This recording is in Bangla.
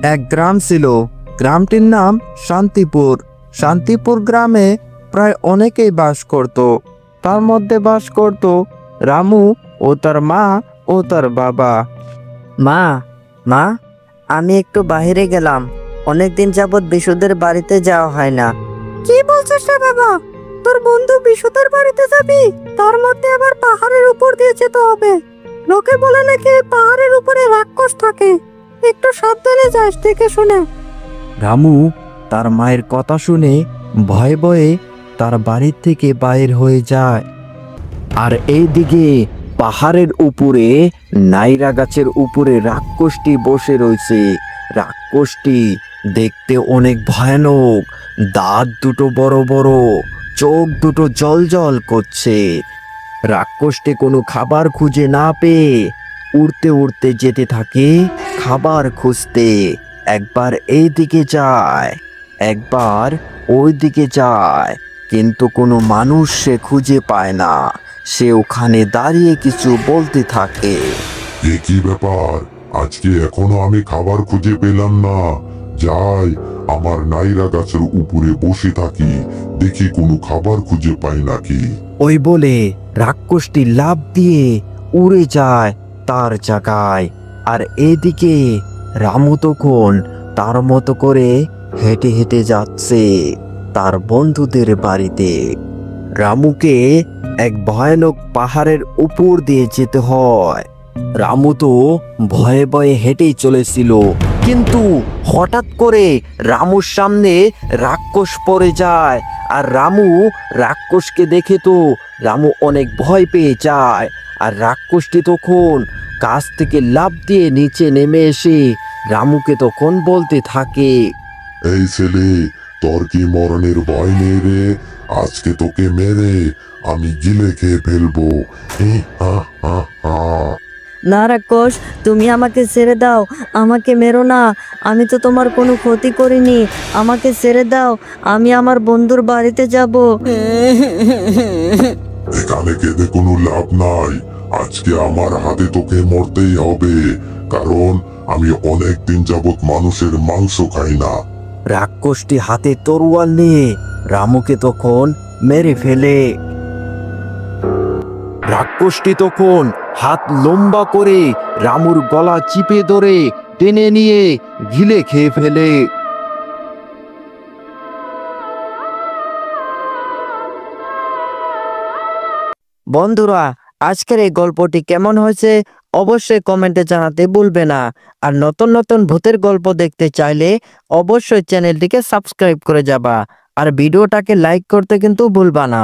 এক গ্রাম ছিল। গ্রামটির নাম শান্তিপুর। শান্তিপুর গ্রামে প্রায় অনেকেই বাস করত। তার মধ্যে বাস করত রামু ও তার মা ও তার বাবা। মা মা আমি একটু বাইরে গেলাম, অনেকদিন যাবৎ বিশুদের বাড়িতে যাওয়া হয় না। কি বলছিস রে বাবা? তোর বন্ধু বিশুদের বাড়িতে যাবি? তার মধ্যে আবার পাহাড়ের উপর দিয়ে যেতে হবে। লোকে বলে নাকি পাহাড়ের উপরে রাক্ষস থাকে। একটু সাবধানে যাস, দেখে শুনে। রামু তার মায়ের কথা শুনে ভয়ে ভয়ে তার বাড়ির থেকে বাইর হয়ে যায়। আর এইদিকে পাহাড়ের উপরে নাইরা গাছের উপরে রাক্ষসটি বসে রয়েছে। রাক্ষসটি দেখতে অনেক ভয়ানক, দাঁত দুটো বড় বড়, চোখ দুটো জ্বলজ্বল করছে। রাক্ষসটি কোনো খাবার খুঁজে না পেয়ে উড়তে উড়তে যেতে থাকে খাবার খুঁজতে। একবার এই দিকে যায়, একবার ওই দিকে যায়, কিন্তু কোনো মানুষ সে খুঁজে পায় না। সে ওখানে দাঁড়িয়ে কিছু বলতে থাকে। এ কি ব্যাপার? আজকে এখনো আমি খাবার খুঁজে পেলাম না। যাই, আমার নাইরা গাছের উপরে বসে থাকি, দেখি কোনো খাবার খুঁজে পাই নাকি। ওই বলে রাক্ষসটি লাফ দিয়ে উড়ে যায় তার জায়গায়। আর এদিকে রামু তখন তার মতো করে হেঁটে হেঁটে যাচ্ছে তার বন্ধুদের বাড়িতে। রামুকে এক ভয়ানক পাহাড়ের উপর দিয়ে যেতে হয়। রামু তো ভয়ে ভয়ে হেঁটেই চলেছিল, কিন্তু হঠাৎ করে রামুর সামনে রাক্ষস পড়ে যায়। আর রামু রাক্ষসকে দেখে তো রামু অনেক ভয় পেয়ে যায়। আর রাক্ষসটি তখন গাছ থেকে লাফ দিয়ে নিচে নেমে এসে রামুকে তখন বলতে থাকে, এই ছেলে, তোর কি মরণের ভয় নেই রে? আজকে তোকে মেরে আমি গিলে খেয়ে ফেলবো। হি হা হা হা। না রাক্ষস, তুমি আমাকে ছেড়ে দাও, আমাকে মেরো না। আমি তো তোমার কোনো ক্ষতি করিনি, আমাকে ছেড়ে দাও। আমি আমার বন্ধুর বাড়িতে যাব। এখানে কেঁদে কোনো লাভ নাই। আজকে আমার হাতে তোকে মরতেই হবে, কারণ আমি অনেক দিন যাবত মানুষের মাংস খাই না। রাক্ষসটি হাতে তরোয়াল নিয়ে রামুকে তখন মেরে ফেলে। রাক্ষসটি তখন হাত লম্বা করে রামুর গলা চিপে ধরে টেনে নিয়ে গিলে খেয়ে ফেলে। বন্ধুরা, আজকের এই গল্পটি কেমন হয়েছে অবশ্যই কমেন্টে জানাতে ভুলবে না। আর নতুন নতুন ভূতের গল্প দেখতে চাইলে অবশ্যই চ্যানেলটিকে সাবস্ক্রাইব করে যাবা। আর ভিডিওটাকে লাইক করতে কিন্তু ভুলবা না।